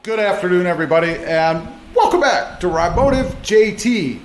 Good afternoon, everybody, and welcome back to Robmotive JT.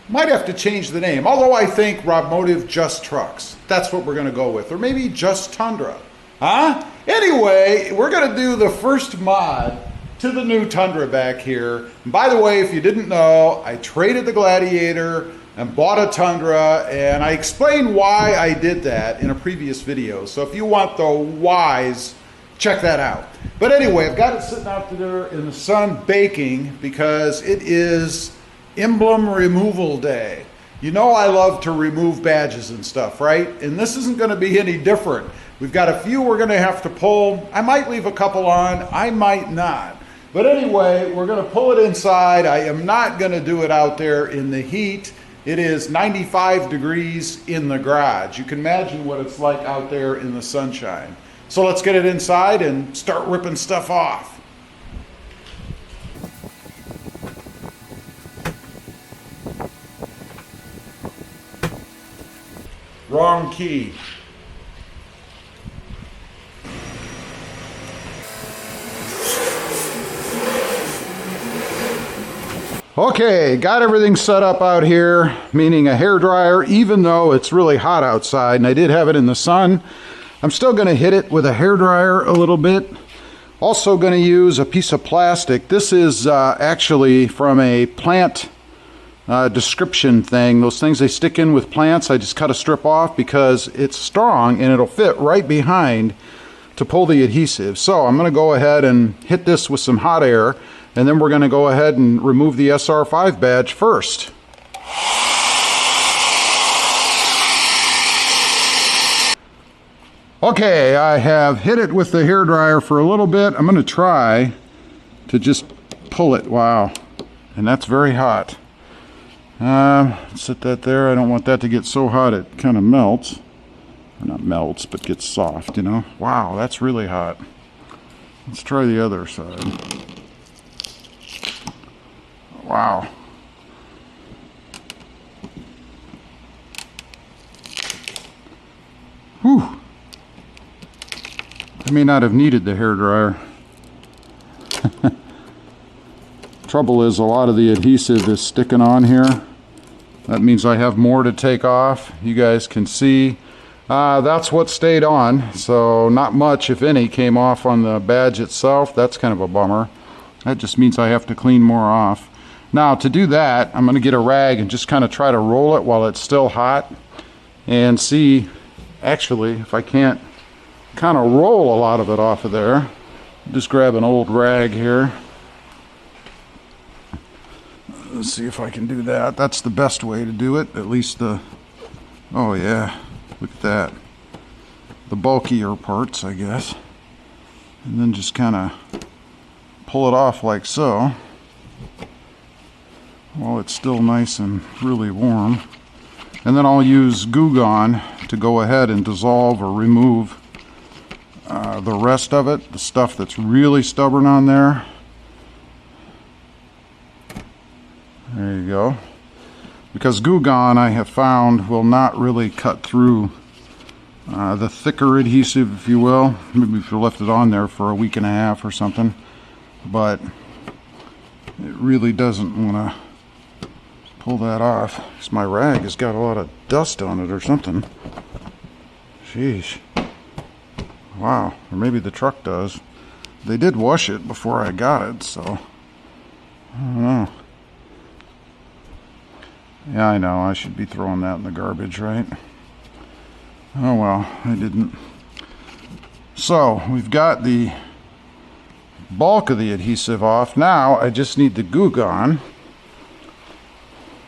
Might have to change the name, although I think Robmotive Just Trucks. That's what we're going to go with, or maybe Just Tundra. Huh? Anyway, we're going to do the first mod to the new Tundra back here. And by the way, if you didn't know, I traded the Gladiator and bought a Tundra, and I explained why I did that in a previous video. So if you want the whys, check that out. But anyway, I've got it sitting out there in the sun baking because it is emblem removal day. You know I love to remove badges and stuff, right? And this isn't going to be any different. We've got a few we're going to have to pull. I might leave a couple on, I might not. But anyway, we're going to pull it inside. I am not going to do it out there in the heat. It is 95 degrees in the garage. You can imagine what it's like out there in the sunshine. So let's get it inside and start ripping stuff off. Wrong key. Okay, got everything set up out here, meaning a hairdryer, even though it's really hot outside and I did have it in the sun. I'm still going to hit it with a hairdryer a little bit. Also going to use a piece of plastic. This is actually from a plant description thing. Those things they stick in with plants, I just cut a strip off because it's strong and it'll fit right behind to pull the adhesive. So I'm going to go ahead and hit this with some hot air, and then we're going to go ahead and remove the SR5 badge first. Okay, I have hit it with the hairdryer for a little bit. I'm going to try to just pull it. Wow, and that's very hot. Set that there. I don't want that to get so hot it kind of melts. Or not melts, but gets soft, you know. Wow, that's really hot. Let's try the other side. Wow. Whew. I may not have needed the hairdryer. Trouble is, a lot of the adhesive is sticking on here. That means I have more to take off. You guys can see. That's what stayed on. So not much, if any, came off on the badge itself. That's kind of a bummer. That just means I have to clean more off. Now to do that, I'm going to get a rag and just kind of try to roll it while it's still hot and see, actually, if I can't kind of roll a lot of it off of there. Just grab an old rag here. Let's see if I can do that. That's the best way to do it, at least the, oh yeah, look at that. The bulkier parts, I guess. And then just kind of pull it off like so, while it's still nice and really warm. And then I'll use Goo Gone to go ahead and dissolve or remove the rest of it, the stuff that's really stubborn on there. There you go. Because Goo Gone, I have found, will not really cut through the thicker adhesive, if you will. Maybe if you left it on there for a week and a half or something. But it really doesn't want to pull that off. Because my rag has got a lot of dust on it or something. Sheesh. Wow, or maybe the truck does. They did wash it before I got it, so I don't know. Yeah, I know, I should be throwing that in the garbage, right? Oh well, I didn't. So, we've got the bulk of the adhesive off. Now, I just need the Goo Gone.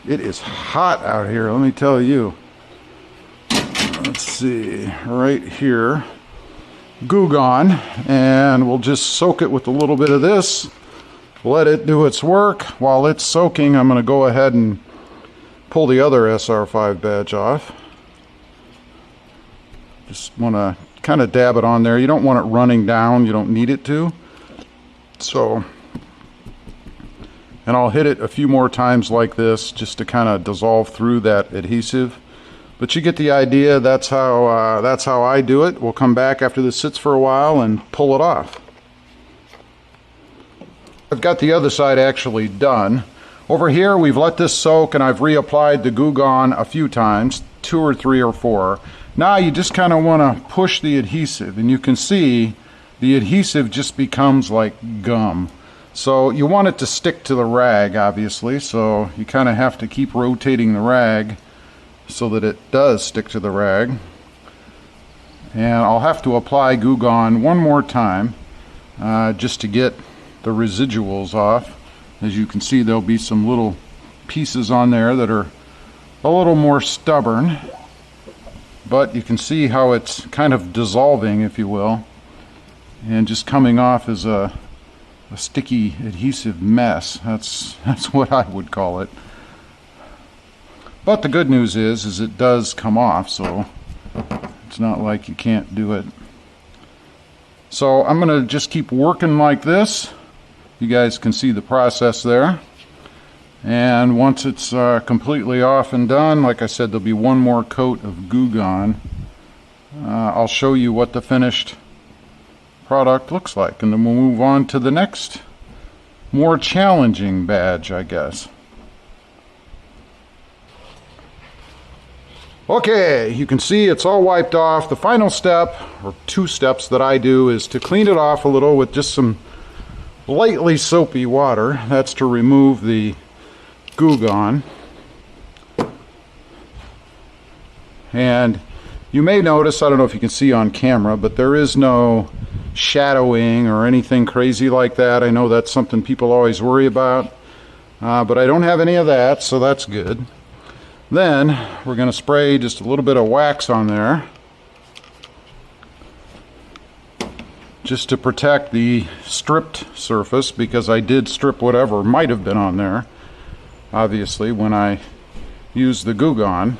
It is hot out here, let me tell you. Let's see, right here. Goo Gone, and we'll just soak it with a little bit of this, let it do its work. While it's soaking, I'm going to go ahead and pull the other SR5 badge off. Just want to kind of dab it on there. You don't want it running down, you don't need it to. So, and I'll hit it a few more times like this just to kind of dissolve through that adhesive. But you get the idea. That's how I do it. We'll come back after this sits for a while and pull it off. I've got the other side actually done. Over here we've let this soak and I've reapplied the Goo Gone a few times, 2 or 3 or 4. Now you just kind of want to push the adhesive, and you can see the adhesive just becomes like gum. So you want it to stick to the rag, obviously, so you kind of have to keep rotating the rag so that it does stick to the rag. And I'll have to apply Goo Gone one more time just to get the residuals off. As you can see, there'll be some little pieces on there that are a little more stubborn, but you can see how it's kind of dissolving, if you will, and just coming off as a sticky adhesive mess. That's what I would call it. But the good news is it does come off, so it's not like you can't do it. So I'm going to just keep working like this. You guys can see the process there. And once it's completely off and done, like I said, there'll be one more coat of Goo Gone. I'll show you what the finished product looks like, and then we'll move on to the next more challenging badge, I guess. Okay, you can see it's all wiped off. The final step, or 2 steps that I do, is to clean it off a little with just some lightly soapy water. That's to remove the Goo Gone. And you may notice, I don't know if you can see on camera, but there is no shadowing or anything crazy like that. I know that's something people always worry about, but I don't have any of that, so that's good. Then we're going to spray just a little bit of wax on there just to protect the stripped surface, because I did strip whatever might have been on there, obviously, when I used the Goo Gone.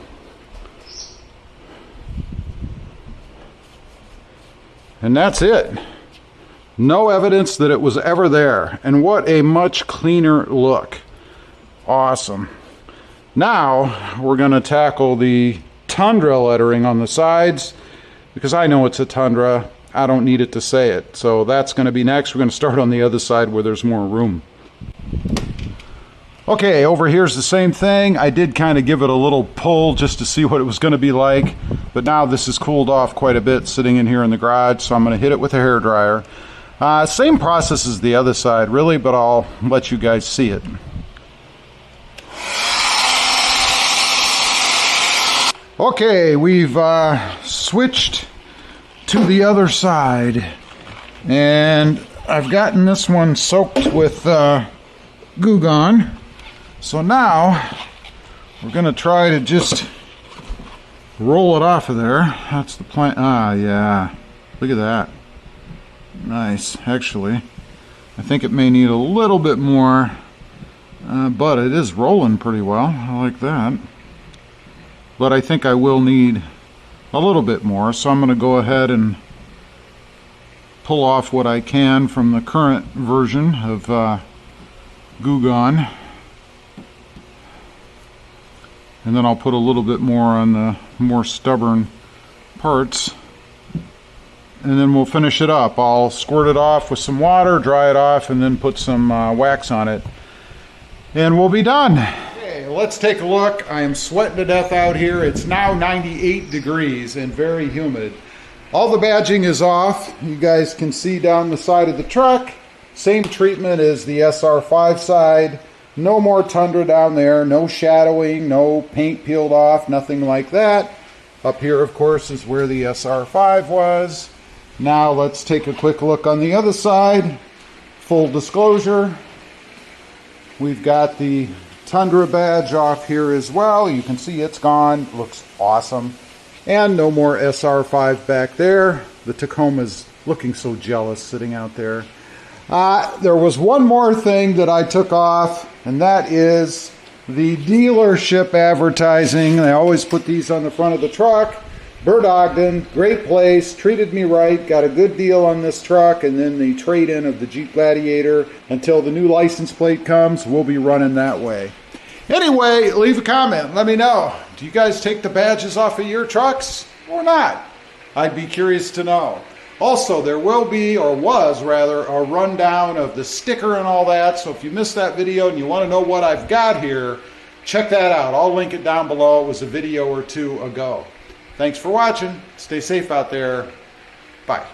And that's it. No evidence that it was ever there. And what a much cleaner look. Awesome. Now we're going to tackle the Tundra lettering on the sides, because I know it's a Tundra. I don't need it to say it. So that's going to be next. We're going to start on the other side where there's more room. Okay, over here's the same thing. I did kind of give it a little pull just to see what it was going to be like, but now this has cooled off quite a bit sitting in here in the garage, so I'm going to hit it with a hairdryer. Same process as the other side, really, but I'll let you guys see it. Okay, we've switched to the other side, and I've gotten this one soaked with Goo Gone. So now we're going to try to just roll it off of there. That's the plan. Ah, yeah. Look at that. Nice. Actually, I think it may need a little bit more, but it is rolling pretty well. I like that. But I think I will need a little bit more, so I'm going to go ahead and pull off what I can from the current version of Goo Gone. And then I'll put a little bit more on the more stubborn parts. And then we'll finish it up. I'll squirt it off with some water, dry it off, and then put some wax on it. And we'll be done. Okay, let's take a look. I am sweating to death out here. It's now 98 degrees and very humid. All the badging is off. You guys can see down the side of the truck. Same treatment as the SR5 side. No more Tundra down there, no shadowing, no paint peeled off, nothing like that. Up here, of course, is where the SR5 was. Now let's take a quick look on the other side. Full disclosure, we've got the Tundra badge off here as well. You can see it's gone, looks awesome. And no more SR5 back there. The Tacoma's looking so jealous sitting out there. There was one more thing that I took off, and that is the dealership advertising. They always put these on the front of the truck. Bert Ogden, great place, treated me right, got a good deal on this truck, and then the trade-in of the Jeep Gladiator. Until the new license plate comes, we'll be running that way. Anyway, leave a comment, let me know. Do you guys take the badges off of your trucks or not? I'd be curious to know. Also, there will be, or was rather, a rundown of the sticker and all that. So if you missed that video and you want to know what I've got here, check that out. I'll link it down below. It was a video or two ago. Thanks for watching. Stay safe out there. Bye.